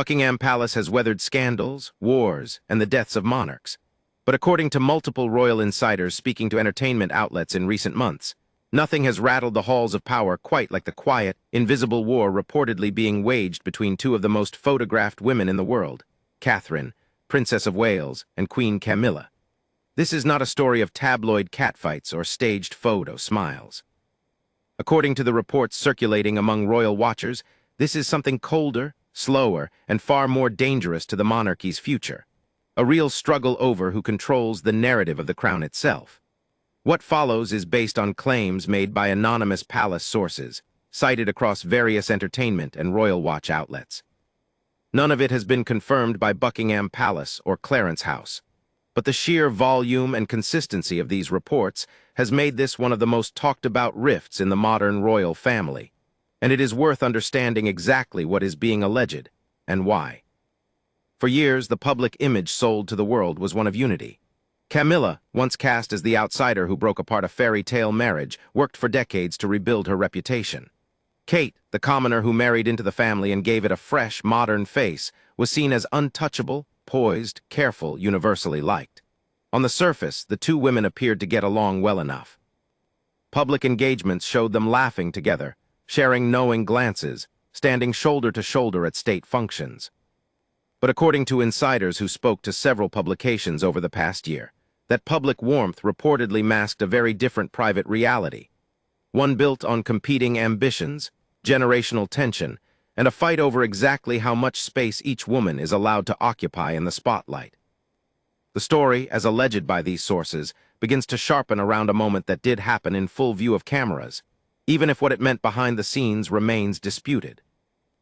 Buckingham Palace has weathered scandals, wars, and the deaths of monarchs. But according to multiple royal insiders speaking to entertainment outlets in recent months, nothing has rattled the halls of power quite like the quiet, invisible war reportedly being waged between two of the most photographed women in the world, Catherine, Princess of Wales, and Queen Camilla. This is not a story of tabloid catfights or staged photo smiles. According to the reports circulating among royal watchers, this is something colder, slower, and far more dangerous to the monarchy's future. A real struggle over who controls the narrative of the crown itself. What follows is based on claims made by anonymous palace sources, cited across various entertainment and royal watch outlets. None of it has been confirmed by Buckingham Palace or Clarence House, but the sheer volume and consistency of these reports has made this one of the most talked-about rifts in the modern royal family, and it is worth understanding exactly what is being alleged and why. For years, the public image sold to the world was one of unity. Camilla, once cast as the outsider who broke apart a fairy tale marriage, worked for decades to rebuild her reputation. Kate, the commoner who married into the family and gave it a fresh, modern face, was seen as untouchable, poised, careful, universally liked. On the surface, the two women appeared to get along well enough. Public engagements showed them laughing together, sharing knowing glances, standing shoulder to shoulder at state functions. But according to insiders who spoke to several publications over the past year, that public warmth reportedly masked a very different private reality, one built on competing ambitions, generational tension, and a fight over exactly how much space each woman is allowed to occupy in the spotlight. The story, as alleged by these sources, begins to sharpen around a moment that did happen in full view of cameras, even if what it meant behind the scenes remains disputed.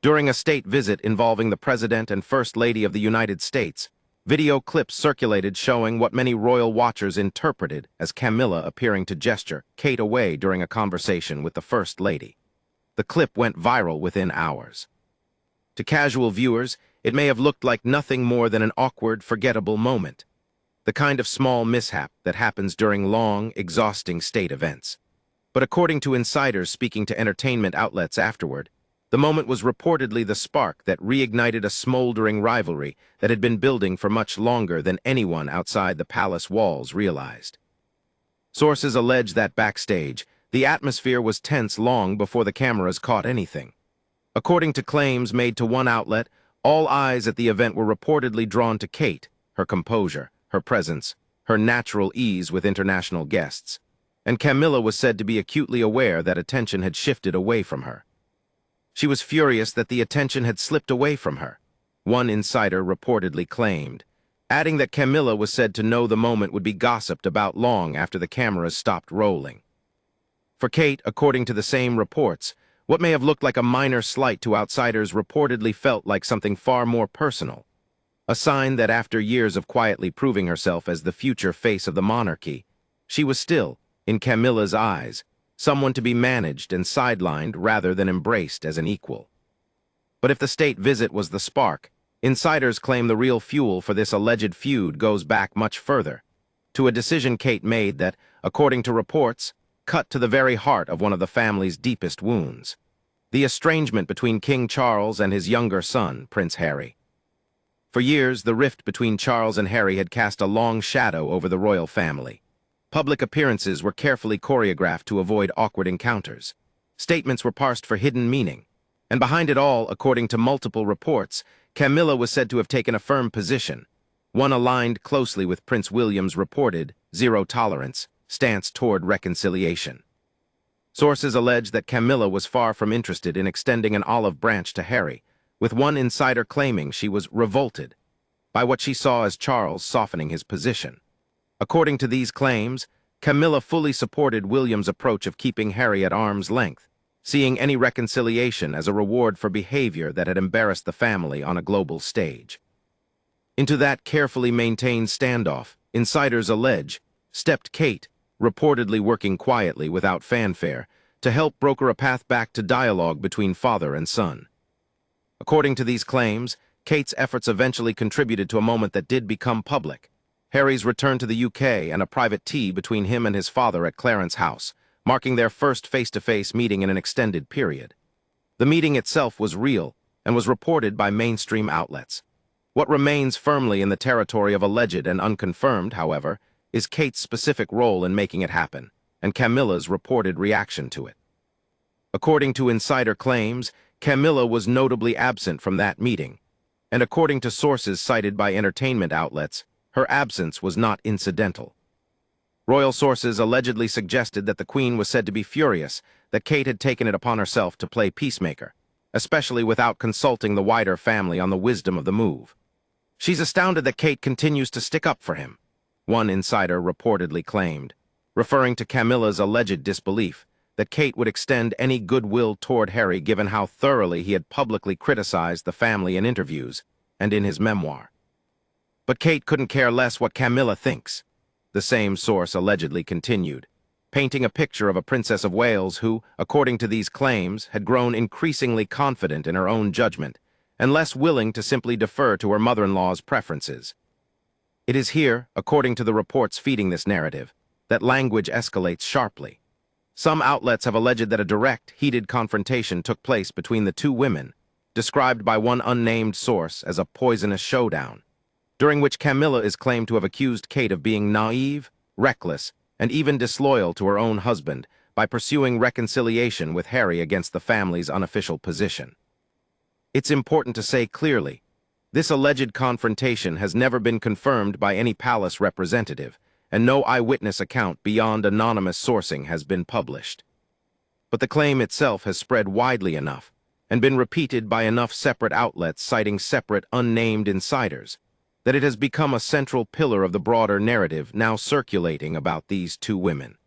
During a state visit involving the President and First Lady of the United States, video clips circulated showing what many royal watchers interpreted as Camilla appearing to gesture Kate away during a conversation with the First Lady. The clip went viral within hours. To casual viewers, it may have looked like nothing more than an awkward, forgettable moment, the kind of small mishap that happens during long, exhausting state events. But according to insiders speaking to entertainment outlets afterward, the moment was reportedly the spark that reignited a smoldering rivalry that had been building for much longer than anyone outside the palace walls realized. Sources allege that backstage, the atmosphere was tense long before the cameras caught anything. According to claims made to one outlet, all eyes at the event were reportedly drawn to Kate, her composure, her presence, her natural ease with international guests, and Camilla was said to be acutely aware that attention had shifted away from her. She was furious that the attention had slipped away from her, one insider reportedly claimed, adding that Camilla was said to know the moment would be gossiped about long after the cameras stopped rolling. For Kate, according to the same reports, what may have looked like a minor slight to outsiders reportedly felt like something far more personal, a sign that after years of quietly proving herself as the future face of the monarchy, she was still, in Camilla's eyes, someone to be managed and sidelined rather than embraced as an equal. But if the state visit was the spark, insiders claim the real fuel for this alleged feud goes back much further, to a decision Kate made that, according to reports, cut to the very heart of one of the family's deepest wounds: the estrangement between King Charles and his younger son, Prince Harry. For years, the rift between Charles and Harry had cast a long shadow over the royal family. Public appearances were carefully choreographed to avoid awkward encounters. Statements were parsed for hidden meaning. And behind it all, according to multiple reports, Camilla was said to have taken a firm position, one aligned closely with Prince William's reported zero-tolerance stance toward reconciliation. Sources allege that Camilla was far from interested in extending an olive branch to Harry, with one insider claiming she was revolted by what she saw as Charles softening his position. According to these claims, Camilla fully supported William's approach of keeping Harry at arm's length, seeing any reconciliation as a reward for behavior that had embarrassed the family on a global stage. Into that carefully maintained standoff, insiders allege, stepped Kate, reportedly working quietly without fanfare, to help broker a path back to dialogue between father and son. According to these claims, Kate's efforts eventually contributed to a moment that did become public: Harry's return to the UK and a private tea between him and his father at Clarence House, marking their first face-to-face meeting in an extended period. The meeting itself was real, and was reported by mainstream outlets. What remains firmly in the territory of alleged and unconfirmed, however, is Kate's specific role in making it happen, and Camilla's reported reaction to it. According to insider claims, Camilla was notably absent from that meeting, and according to sources cited by entertainment outlets, her absence was not incidental. Royal sources allegedly suggested that the Queen was said to be furious that Kate had taken it upon herself to play peacemaker, especially without consulting the wider family on the wisdom of the move. She's astounded that Kate continues to stick up for him, one insider reportedly claimed, referring to Camilla's alleged disbelief that Kate would extend any goodwill toward Harry given how thoroughly he had publicly criticized the family in interviews and in his memoir. But Kate couldn't care less what Camilla thinks, the same source allegedly continued, painting a picture of a Princess of Wales who, according to these claims, had grown increasingly confident in her own judgment and less willing to simply defer to her mother-in-law's preferences. It is here, according to the reports feeding this narrative, that language escalates sharply. Some outlets have alleged that a direct, heated confrontation took place between the two women, described by one unnamed source as a poisonous showdown, during which Camilla is claimed to have accused Kate of being naive, reckless, and even disloyal to her own husband by pursuing reconciliation with Harry against the family's unofficial position. It's important to say clearly, this alleged confrontation has never been confirmed by any palace representative, and no eyewitness account beyond anonymous sourcing has been published. But the claim itself has spread widely enough and been repeated by enough separate outlets citing separate unnamed insiders that it has become a central pillar of the broader narrative now circulating about these two women.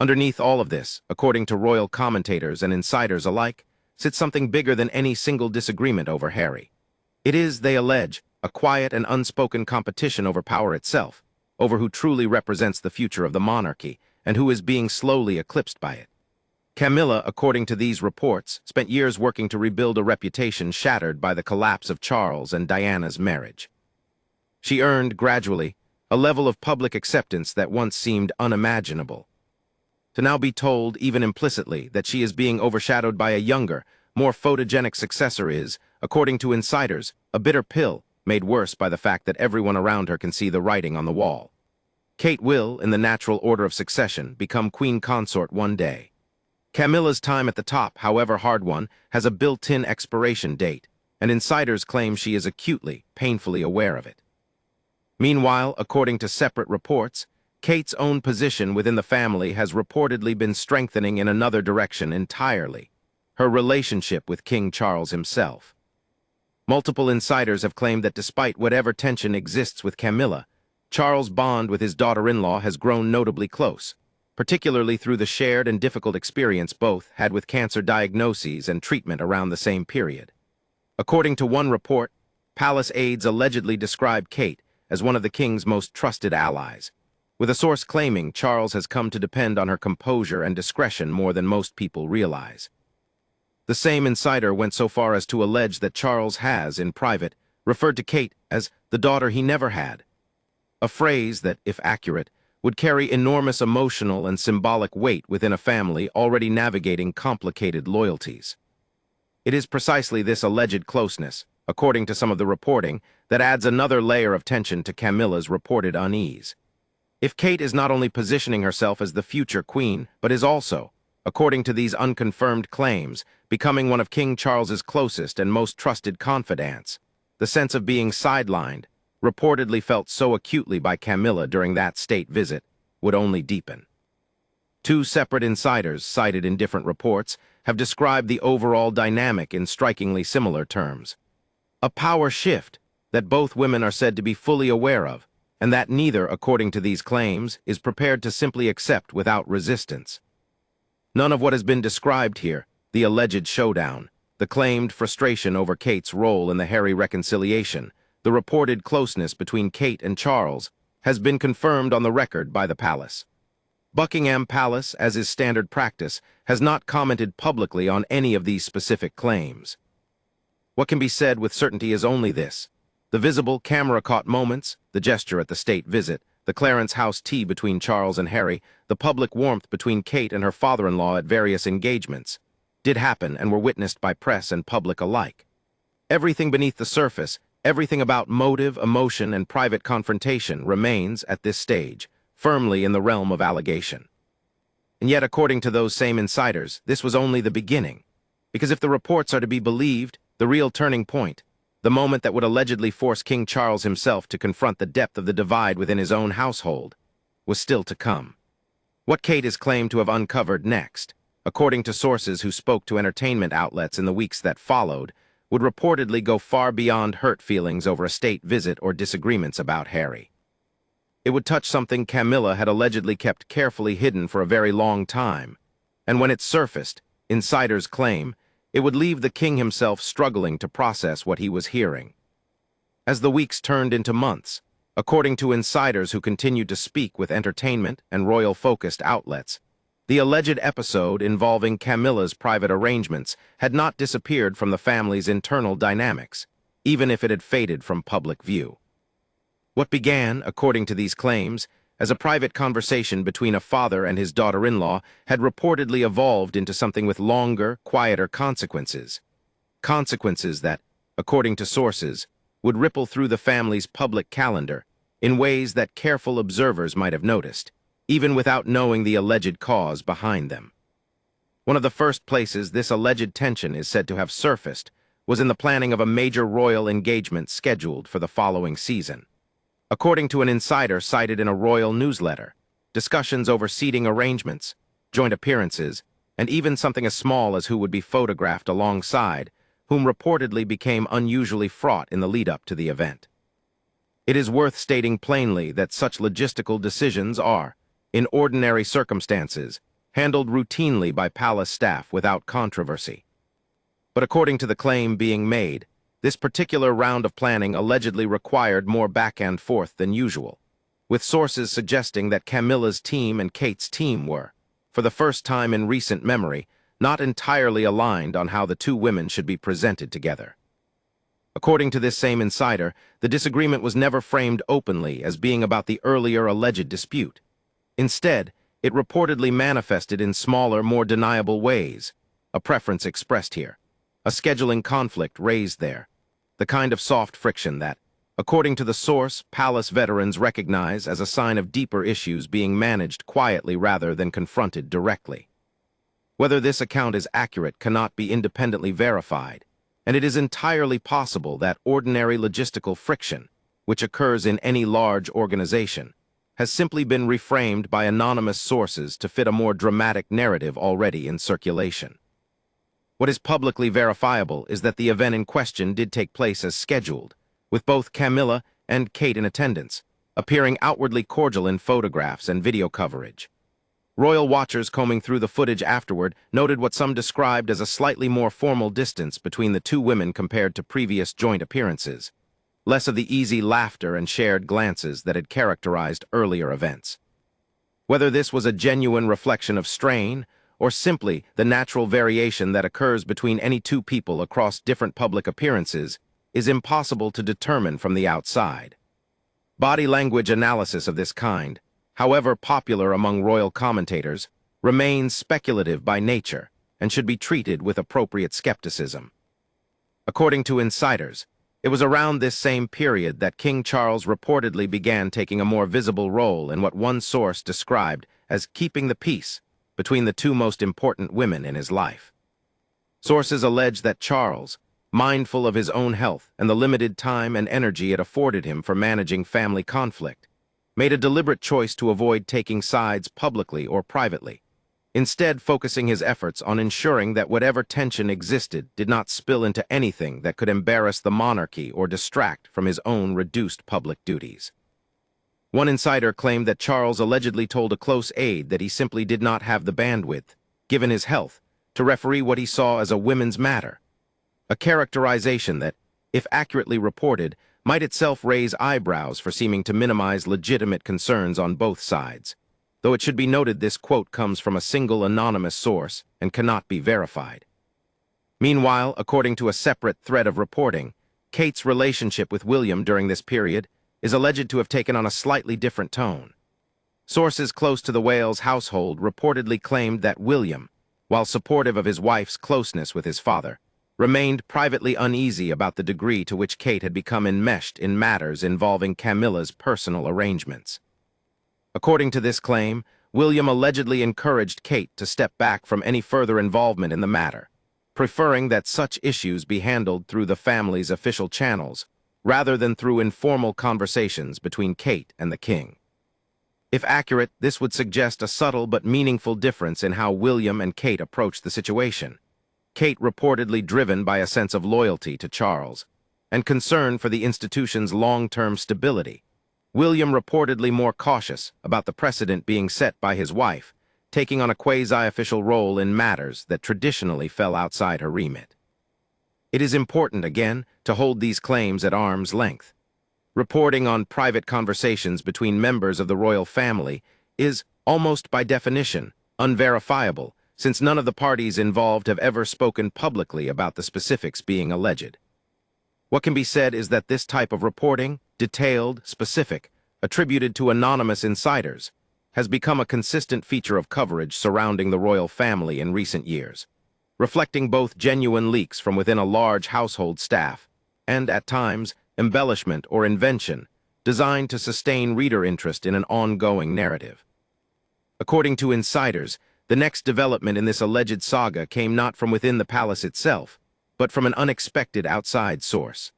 Underneath all of this, according to royal commentators and insiders alike, sits something bigger than any single disagreement over Harry. It is, they allege, a quiet and unspoken competition over power itself, over who truly represents the future of the monarchy and who is being slowly eclipsed by it. Camilla, according to these reports, spent years working to rebuild a reputation shattered by the collapse of Charles and Diana's marriage. She earned, gradually, a level of public acceptance that once seemed unimaginable. To now be told, even implicitly, that she is being overshadowed by a younger, more photogenic successor is, according to insiders, a bitter pill, made worse by the fact that everyone around her can see the writing on the wall. Kate will, in the natural order of succession, become queen consort one day. Camilla's time at the top, however hard one, has a built-in expiration date, and insiders claim she is acutely, painfully aware of it. Meanwhile, according to separate reports, Kate's own position within the family has reportedly been strengthening in another direction entirely, her relationship with King Charles himself. Multiple insiders have claimed that despite whatever tension exists with Camilla, Charles' bond with his daughter-in-law has grown notably close, particularly through the shared and difficult experience both had with cancer diagnoses and treatment around the same period. According to one report, palace aides allegedly described Kate as one of the king's most trusted allies, with a source claiming Charles has come to depend on her composure and discretion more than most people realize. The same insider went so far as to allege that Charles has, in private, referred to Kate as the daughter he never had, a phrase that, if accurate, would carry enormous emotional and symbolic weight within a family already navigating complicated loyalties. It is precisely this alleged closeness, according to some of the reporting, that adds another layer of tension to Camilla's reported unease. If Kate is not only positioning herself as the future queen, but is also, according to these unconfirmed claims, becoming one of King Charles's closest and most trusted confidants, the sense of being sidelined, reportedly felt so acutely by Camilla during that state visit, would only deepen. Two separate insiders, cited in different reports, have described the overall dynamic in strikingly similar terms. A power shift that both women are said to be fully aware of, and that neither, according to these claims, is prepared to simply accept without resistance. None of what has been described here, the alleged showdown, the claimed frustration over Kate's role in the Harry reconciliation, the reported closeness between Kate and Charles, has been confirmed on the record by the palace. Buckingham Palace, as is standard practice, has not commented publicly on any of these specific claims. What can be said with certainty is only this: the visible, camera-caught moments, the gesture at the state visit, the Clarence House tea between Charles and Harry, the public warmth between Kate and her father-in-law at various engagements, did happen and were witnessed by press and public alike. Everything beneath the surface, everything about motive, emotion, and private confrontation remains, at this stage, firmly in the realm of allegation. And yet, according to those same insiders, this was only the beginning. Because if the reports are to be believed, the real turning point, the moment that would allegedly force King Charles himself to confront the depth of the divide within his own household, was still to come. What Kate is claimed to have uncovered next, according to sources who spoke to entertainment outlets in the weeks that followed, would reportedly go far beyond hurt feelings over a state visit or disagreements about Harry. It would touch something Camilla had allegedly kept carefully hidden for a very long time, and when it surfaced, insiders claim, it would leave the king himself struggling to process what he was hearing. As the weeks turned into months, according to insiders who continued to speak with entertainment and royal-focused outlets, the alleged episode involving Camilla's private arrangements had not disappeared from the family's internal dynamics, even if it had faded from public view. What began, according to these claims, as a private conversation between a father and his daughter-in-law had reportedly evolved into something with longer, quieter consequences. Consequences that, according to sources, would ripple through the family's public calendar in ways that careful observers might have noticed, even without knowing the alleged cause behind them. One of the first places this alleged tension is said to have surfaced was in the planning of a major royal engagement scheduled for the following season. According to an insider cited in a royal newsletter, discussions over seating arrangements, joint appearances, and even something as small as who would be photographed alongside, whom reportedly became unusually fraught in the lead-up to the event. It is worth stating plainly that such logistical decisions are, in ordinary circumstances, handled routinely by palace staff without controversy. But according to the claim being made, this particular round of planning allegedly required more back and forth than usual, with sources suggesting that Camilla's team and Kate's team were, for the first time in recent memory, not entirely aligned on how the two women should be presented together. According to this same insider, the disagreement was never framed openly as being about the earlier alleged dispute. Instead, it reportedly manifested in smaller, more deniable ways, a preference expressed here, a scheduling conflict raised there, the kind of soft friction that, according to the source, palace veterans recognize as a sign of deeper issues being managed quietly rather than confronted directly. Whether this account is accurate cannot be independently verified, and it is entirely possible that ordinary logistical friction, which occurs in any large organization, has simply been reframed by anonymous sources to fit a more dramatic narrative already in circulation. What is publicly verifiable is that the event in question did take place as scheduled, with both Camilla and Kate in attendance, appearing outwardly cordial in photographs and video coverage. Royal watchers combing through the footage afterward noted what some described as a slightly more formal distance between the two women compared to previous joint appearances, less of the easy laughter and shared glances that had characterized earlier events. Whether this was a genuine reflection of strain, or simply the natural variation that occurs between any two people across different public appearances, is impossible to determine from the outside. Body language analysis of this kind, however popular among royal commentators, remains speculative by nature and should be treated with appropriate skepticism. According to insiders, it was around this same period that King Charles reportedly began taking a more visible role in what one source described as keeping the peace between the two most important women in his life. Sources allege that Charles, mindful of his own health and the limited time and energy it afforded him for managing family conflict, made a deliberate choice to avoid taking sides publicly or privately, instead focusing his efforts on ensuring that whatever tension existed did not spill into anything that could embarrass the monarchy or distract from his own reduced public duties. One insider claimed that Charles allegedly told a close aide that he simply did not have the bandwidth, given his health, to referee what he saw as a women's matter, a characterization that, if accurately reported, might itself raise eyebrows for seeming to minimize legitimate concerns on both sides, though it should be noted this quote comes from a single anonymous source and cannot be verified. Meanwhile, according to a separate thread of reporting, Kate's relationship with William during this period is alleged to have taken on a slightly different tone. Sources close to the Wales household reportedly claimed that William, while supportive of his wife's closeness with his father, remained privately uneasy about the degree to which Kate had become enmeshed in matters involving Camilla's personal arrangements. According to this claim, William allegedly encouraged Kate to step back from any further involvement in the matter, preferring that such issues be handled through the family's official channels, rather than through informal conversations between Kate and the king. If accurate, this would suggest a subtle but meaningful difference in how William and Kate approached the situation. Kate reportedly driven by a sense of loyalty to Charles and concern for the institution's long-term stability. William reportedly more cautious about the precedent being set by his wife, taking on a quasi-official role in matters that traditionally fell outside her remit. It is important, again, to hold these claims at arm's length. Reporting on private conversations between members of the royal family is, almost by definition, unverifiable, since none of the parties involved have ever spoken publicly about the specifics being alleged. What can be said is that this type of reporting, detailed, specific, attributed to anonymous insiders, has become a consistent feature of coverage surrounding the royal family in recent years, reflecting both genuine leaks from within a large household staff and, at times, embellishment or invention designed to sustain reader interest in an ongoing narrative. According to insiders, the next development in this alleged saga came not from within the palace itself, but from an unexpected outside source.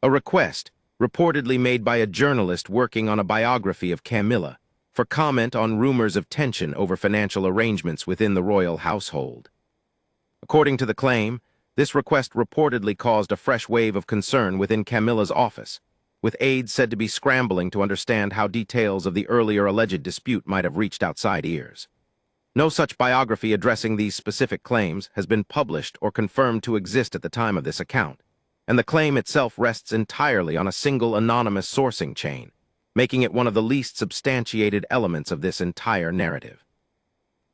A request, reportedly made by a journalist working on a biography of Camilla, for comment on rumors of tension over financial arrangements within the royal household. According to the claim, this request reportedly caused a fresh wave of concern within Camilla's office, with aides said to be scrambling to understand how details of the earlier alleged dispute might have reached outside ears. No such biography addressing these specific claims has been published or confirmed to exist at the time of this account, and the claim itself rests entirely on a single anonymous sourcing chain, making it one of the least substantiated elements of this entire narrative.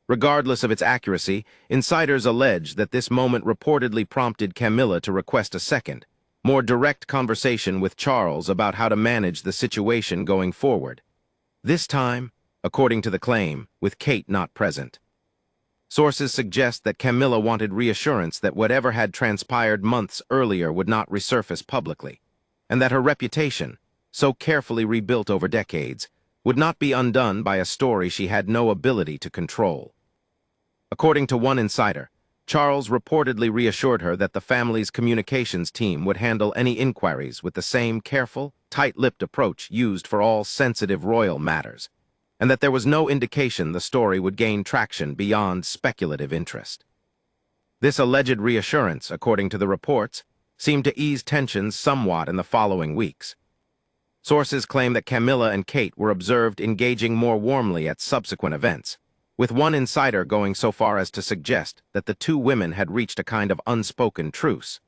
Regardless of its accuracy, insiders allege that this moment reportedly prompted Camilla to request a second, more direct conversation with Charles about how to manage the situation going forward. This time, according to the claim, with Kate not present. Sources suggest that Camilla wanted reassurance that whatever had transpired months earlier would not resurface publicly, and that her reputation, so carefully rebuilt over decades, would not be undone by a story she had no ability to control. According to one insider, Charles reportedly reassured her that the family's communications team would handle any inquiries with the same careful, tight-lipped approach used for all sensitive royal matters, and that there was no indication the story would gain traction beyond speculative interest. This alleged reassurance, according to the reports, seemed to ease tensions somewhat in the following weeks. Sources claim that Camilla and Kate were observed engaging more warmly at subsequent events, with one insider going so far as to suggest that the two women had reached a kind of unspoken truce,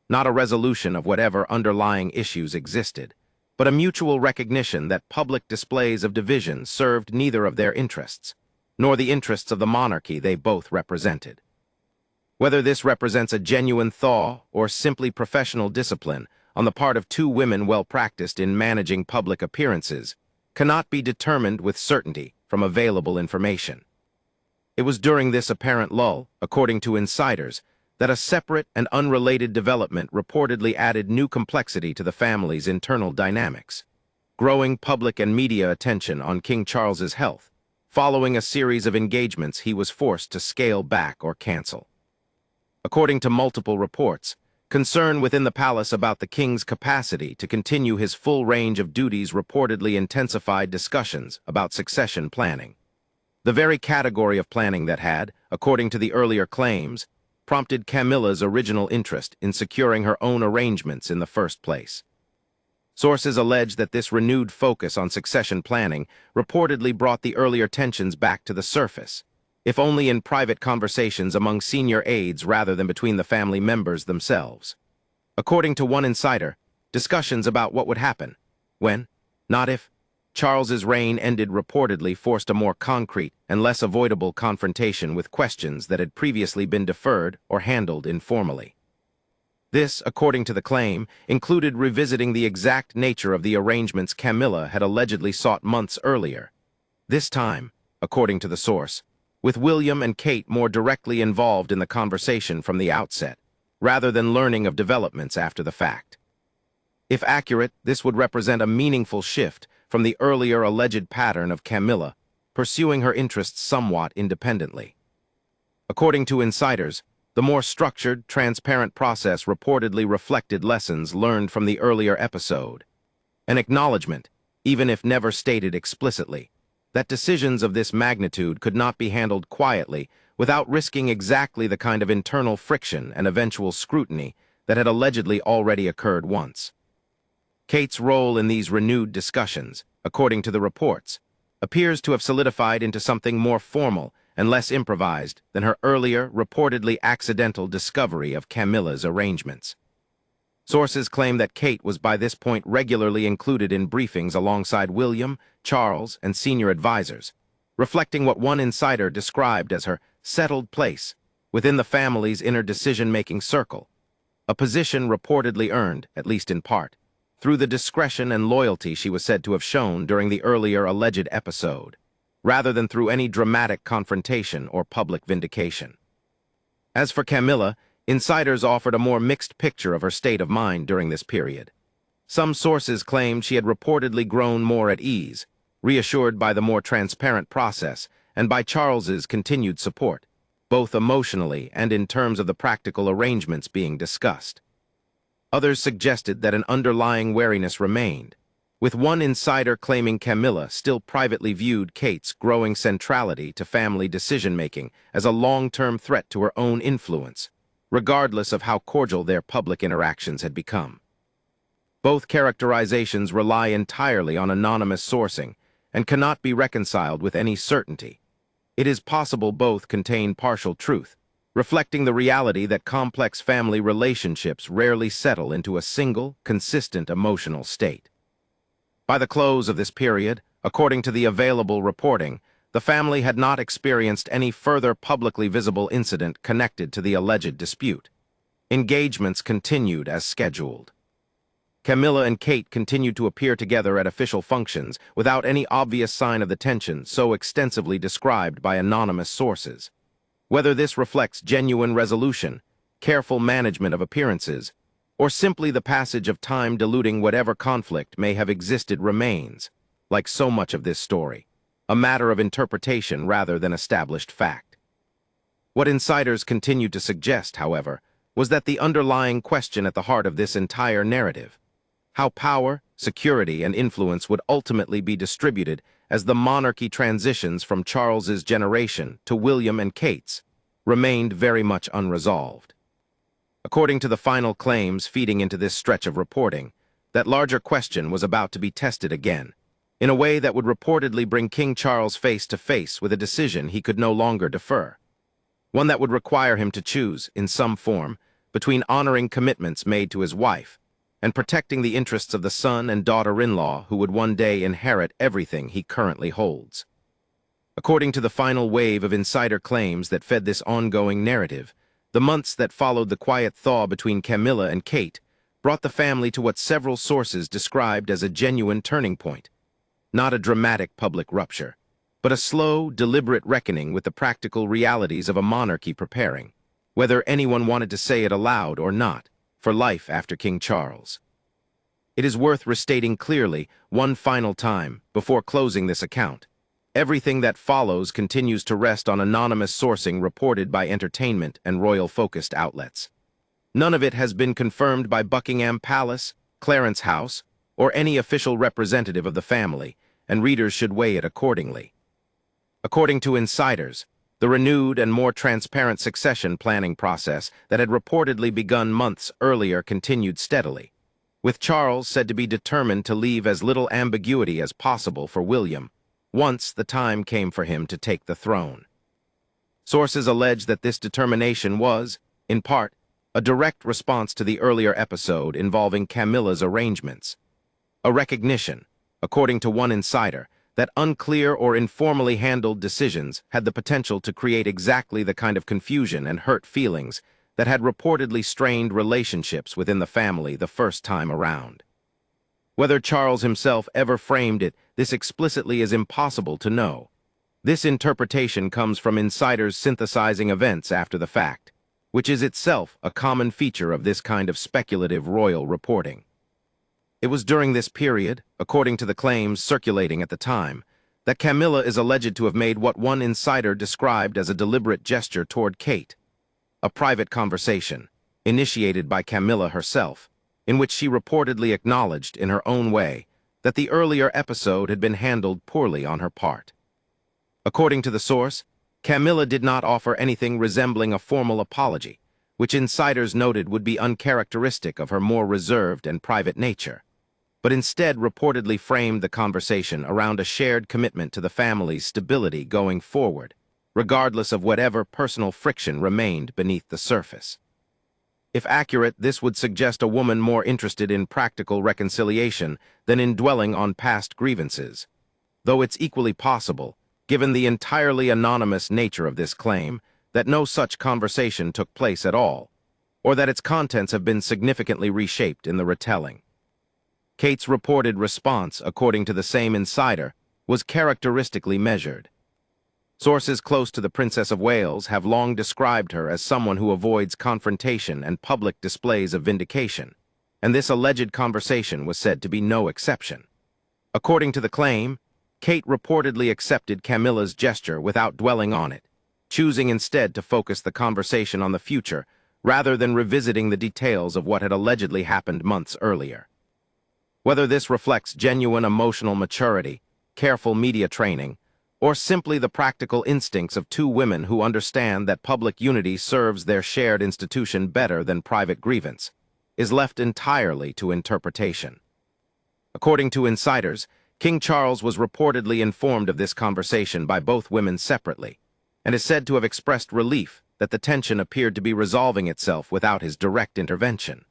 not a resolution of whatever underlying issues existed, but a mutual recognition that public displays of division served neither of their interests, nor the interests of the monarchy they both represented. Whether this represents a genuine thaw or simply professional discipline on the part of two women well practiced in managing public appearances cannot be determined with certainty from available information. It was during this apparent lull, according to insiders, that a separate and unrelated development reportedly added new complexity to the family's internal dynamics. Growing public and media attention on King Charles's health, following a series of engagements he was forced to scale back or cancel. According to multiple reports, concern within the palace about the king's capacity to continue his full range of duties reportedly intensified discussions about succession planning. The very category of planning that had, according to the earlier claims, prompted Camilla's original interest in securing her own arrangements in the first place. Sources allege that this renewed focus on succession planning reportedly brought the earlier tensions back to the surface, if only in private conversations among senior aides rather than between the family members themselves. According to one insider, discussions about what would happen, when, not if, Charles's reign ended reportedly forced a more concrete and less avoidable confrontation with questions that had previously been deferred or handled informally. This, according to the claim, included revisiting the exact nature of the arrangements Camilla had allegedly sought months earlier. This time, according to the source, with William and Kate more directly involved in the conversation from the outset, rather than learning of developments after the fact. If accurate, this would represent a meaningful shift from the earlier alleged pattern of Camilla pursuing her interests somewhat independently. According to insiders, the more structured, transparent process reportedly reflected lessons learned from the earlier episode. An acknowledgement, even if never stated explicitly, that decisions of this magnitude could not be handled quietly without risking exactly the kind of internal friction and eventual scrutiny that had allegedly already occurred once. Kate's role in these renewed discussions, according to the reports, appears to have solidified into something more formal and less improvised than her earlier, reportedly accidental discovery of Camilla's arrangements. Sources claim that Kate was by this point regularly included in briefings alongside William, Charles, and senior advisors, reflecting what one insider described as her settled place within the family's inner decision-making circle, a position reportedly earned, at least in part, through the discretion and loyalty she was said to have shown during the earlier alleged episode, rather than through any dramatic confrontation or public vindication. As for Camilla, insiders offered a more mixed picture of her state of mind during this period. Some sources claimed she had reportedly grown more at ease, reassured by the more transparent process and by Charles's continued support, both emotionally and in terms of the practical arrangements being discussed. Others suggested that an underlying wariness remained, with one insider claiming Camilla still privately viewed Kate's growing centrality to family decision-making as a long-term threat to her own influence, regardless of how cordial their public interactions had become. Both characterizations rely entirely on anonymous sourcing and cannot be reconciled with any certainty. It is possible both contain partial truth, reflecting the reality that complex family relationships rarely settle into a single, consistent emotional state. By the close of this period, according to the available reporting, the family had not experienced any further publicly visible incident connected to the alleged dispute. Engagements continued as scheduled. Camilla and Kate continued to appear together at official functions without any obvious sign of the tension so extensively described by anonymous sources. Whether this reflects genuine resolution, careful management of appearances, or simply the passage of time diluting whatever conflict may have existed remains, like so much of this story, a matter of interpretation rather than established fact. What insiders continued to suggest, however, was that the underlying question at the heart of this entire narrative, how power, security, and influence would ultimately be distributed as the monarchy transitions from Charles's generation to William and Kate's, remained very much unresolved. According to the final claims feeding into this stretch of reporting, that larger question was about to be tested again, in a way that would reportedly bring King Charles face to face with a decision he could no longer defer. One that would require him to choose, in some form, between honoring commitments made to his wife and protecting the interests of the son and daughter-in-law who would one day inherit everything he currently holds. According to the final wave of insider claims that fed this ongoing narrative, the months that followed the quiet thaw between Camilla and Kate brought the family to what several sources described as a genuine turning point. Not a dramatic public rupture, but a slow, deliberate reckoning with the practical realities of a monarchy preparing, whether anyone wanted to say it aloud or not, for life after King Charles. It is worth restating clearly, one final time, before closing this account. Everything that follows continues to rest on anonymous sourcing reported by entertainment and royal-focused outlets. None of it has been confirmed by Buckingham Palace, Clarence House, or any official representative of the family, and readers should weigh it accordingly. According to insiders, the renewed and more transparent succession planning process that had reportedly begun months earlier continued steadily, with Charles said to be determined to leave as little ambiguity as possible for William, once the time came for him to take the throne. Sources allege that this determination was, in part, a direct response to the earlier episode involving Camilla's arrangements. A recognition, according to one insider, that unclear or informally handled decisions had the potential to create exactly the kind of confusion and hurt feelings that had reportedly strained relationships within the family the first time around. Whether Charles himself ever framed it, this explicitly is impossible to know. This interpretation comes from insiders synthesizing events after the fact. which is itself a common feature of this kind of speculative royal reporting. It was during this period, according to the claims circulating at the time, that Camilla is alleged to have made what one insider described as a deliberate gesture toward Kate, a private conversation, initiated by Camilla herself, in which she reportedly acknowledged in her own way that the earlier episode had been handled poorly on her part. According to the source, Camilla did not offer anything resembling a formal apology, which insiders noted would be uncharacteristic of her more reserved and private nature, but instead reportedly framed the conversation around a shared commitment to the family's stability going forward, regardless of whatever personal friction remained beneath the surface. If accurate, this would suggest a woman more interested in practical reconciliation than in dwelling on past grievances, though it's equally possible, given the entirely anonymous nature of this claim, that no such conversation took place at all, or that its contents have been significantly reshaped in the retelling. Kate's reported response, according to the same insider, was characteristically measured. Sources close to the Princess of Wales have long described her as someone who avoids confrontation and public displays of vindication, and this alleged conversation was said to be no exception. According to the claim, Kate reportedly accepted Camilla's gesture without dwelling on it, choosing instead to focus the conversation on the future rather than revisiting the details of what had allegedly happened months earlier. Whether this reflects genuine emotional maturity, careful media training, or simply the practical instincts of two women who understand that public unity serves their shared institution better than private grievance, is left entirely to interpretation. According to insiders, King Charles was reportedly informed of this conversation by both women separately, and is said to have expressed relief that the tension appeared to be resolving itself without his direct intervention.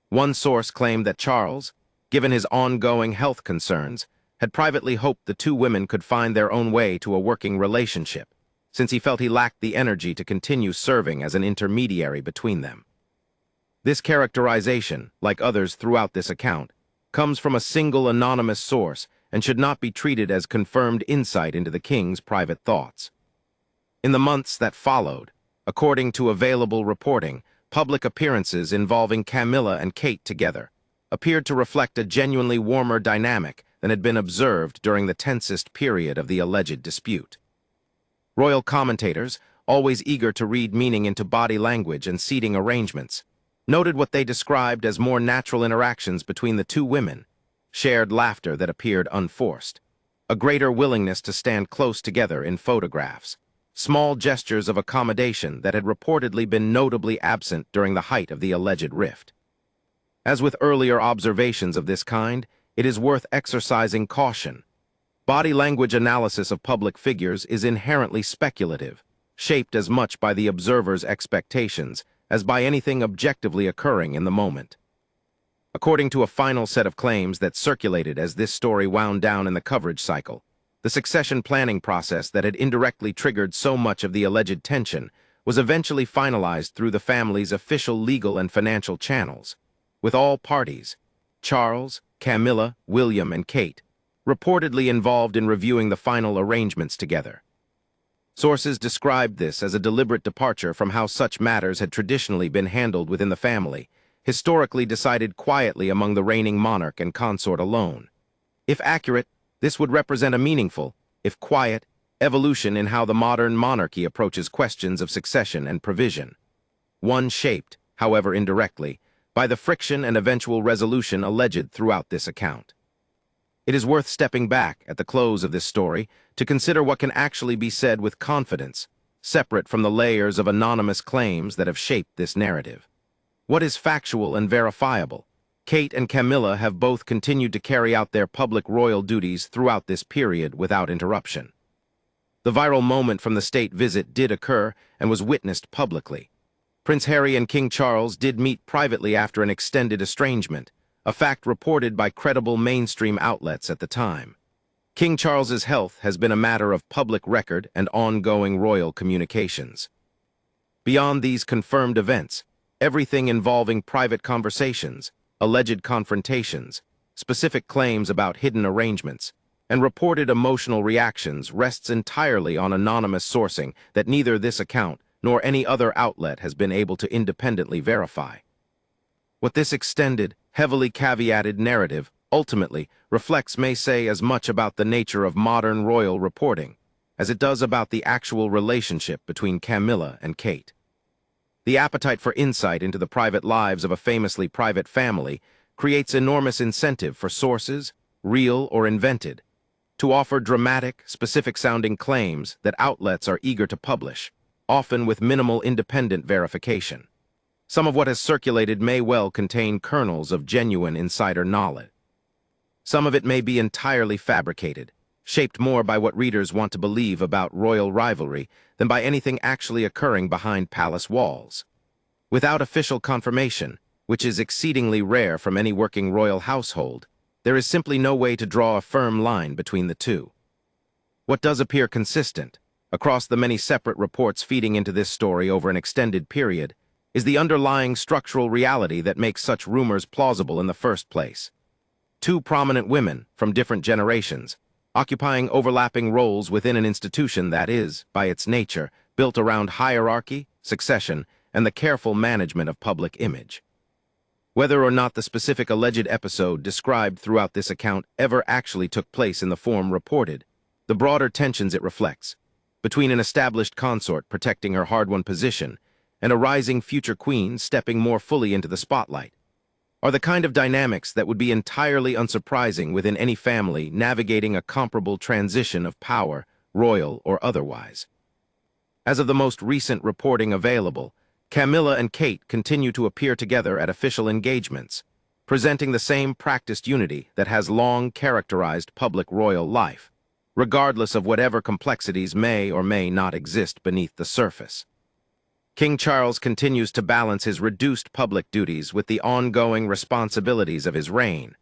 One source claimed that Charles, given his ongoing health concerns, had privately hoped the two women could find their own way to a working relationship, since he felt he lacked the energy to continue serving as an intermediary between them. This characterization, like others throughout this account, comes from a single anonymous source and should not be treated as confirmed insight into the king's private thoughts. In the months that followed, according to available reporting, public appearances involving Camilla and Kate together appeared to reflect a genuinely warmer dynamic than had been observed during the tensest period of the alleged dispute. Royal commentators, always eager to read meaning into body language and seating arrangements, noted what they described as more natural interactions between the two women, shared laughter that appeared unforced, a greater willingness to stand close together in photographs, small gestures of accommodation that had reportedly been notably absent during the height of the alleged rift. As with earlier observations of this kind, it is worth exercising caution. Body language analysis of public figures is inherently speculative, shaped as much by the observer's expectations as by anything objectively occurring in the moment. According to a final set of claims that circulated as this story wound down in the coverage cycle, the succession planning process that had indirectly triggered so much of the alleged tension was eventually finalized through the family's official legal and financial channels, with all parties, Charles, Camilla, William, and Kate, reportedly involved in reviewing the final arrangements together. Sources described this as a deliberate departure from how such matters had traditionally been handled within the family, historically decided quietly among the reigning monarch and consort alone. If accurate, this would represent a meaningful, if quiet, evolution in how the modern monarchy approaches questions of succession and provision. One shaped, however indirectly, by the friction and eventual resolution alleged throughout this account. It is worth stepping back at the close of this story to consider what can actually be said with confidence, separate from the layers of anonymous claims that have shaped this narrative. What is factual and verifiable? Kate and Camilla have both continued to carry out their public royal duties throughout this period without interruption. The viral moment from the state visit did occur and was witnessed publicly. Prince Harry and King Charles did meet privately after an extended estrangement, a fact reported by credible mainstream outlets at the time. King Charles's health has been a matter of public record and ongoing royal communications. Beyond these confirmed events, everything involving private conversations, alleged confrontations, specific claims about hidden arrangements, and reported emotional reactions rests entirely on anonymous sourcing that neither this account nor any other outlet has been able to independently verify. What this extended, heavily caveated narrative ultimately reflects may say as much about the nature of modern royal reporting as it does about the actual relationship between Camilla and Kate. The appetite for insight into the private lives of a famously private family creates enormous incentive for sources, real or invented, to offer dramatic, specific-sounding claims that outlets are eager to publish, often with minimal independent verification. Some of what has circulated may well contain kernels of genuine insider knowledge. Some of it may be entirely fabricated, shaped more by what readers want to believe about royal rivalry than by anything actually occurring behind palace walls. Without official confirmation, which is exceedingly rare from any working royal household, there is simply no way to draw a firm line between the two. What does appear consistent, across the many separate reports feeding into this story over an extended period, is the underlying structural reality that makes such rumors plausible in the first place. Two prominent women from different generations, occupying overlapping roles within an institution that is, by its nature, built around hierarchy, succession, and the careful management of public image. Whether or not the specific alleged episode described throughout this account ever actually took place in the form reported, the broader tensions it reflects, between an established consort protecting her hard-won position and a rising future queen stepping more fully into the spotlight, are the kind of dynamics that would be entirely unsurprising within any family navigating a comparable transition of power, royal or otherwise. As of the most recent reporting available, Camilla and Kate continue to appear together at official engagements, presenting the same practiced unity that has long characterized public royal life, regardless of whatever complexities may or may not exist beneath the surface. King Charles continues to balance his reduced public duties with the ongoing responsibilities of his reign,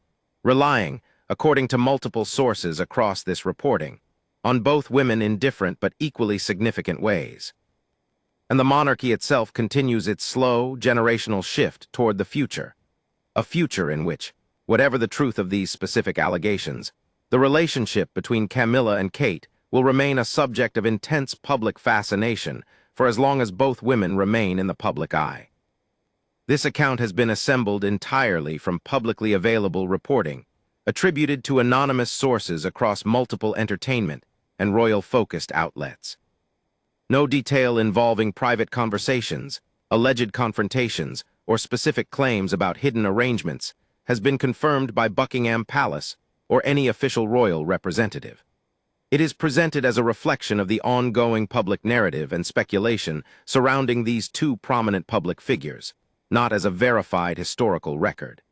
relying, according to multiple sources across this reporting, on both women in different but equally significant ways. And the monarchy itself continues its slow, generational shift toward the future, a future in which, whatever the truth of these specific allegations, the relationship between Camilla and Kate will remain a subject of intense public fascination for as long as both women remain in the public eye. This account has been assembled entirely from publicly available reporting, attributed to anonymous sources across multiple entertainment and royal-focused outlets. No detail involving private conversations, alleged confrontations, or specific claims about hidden arrangements has been confirmed by Buckingham Palace or any official royal representative. It is presented as a reflection of the ongoing public narrative and speculation surrounding these two prominent public figures, not as a verified historical record.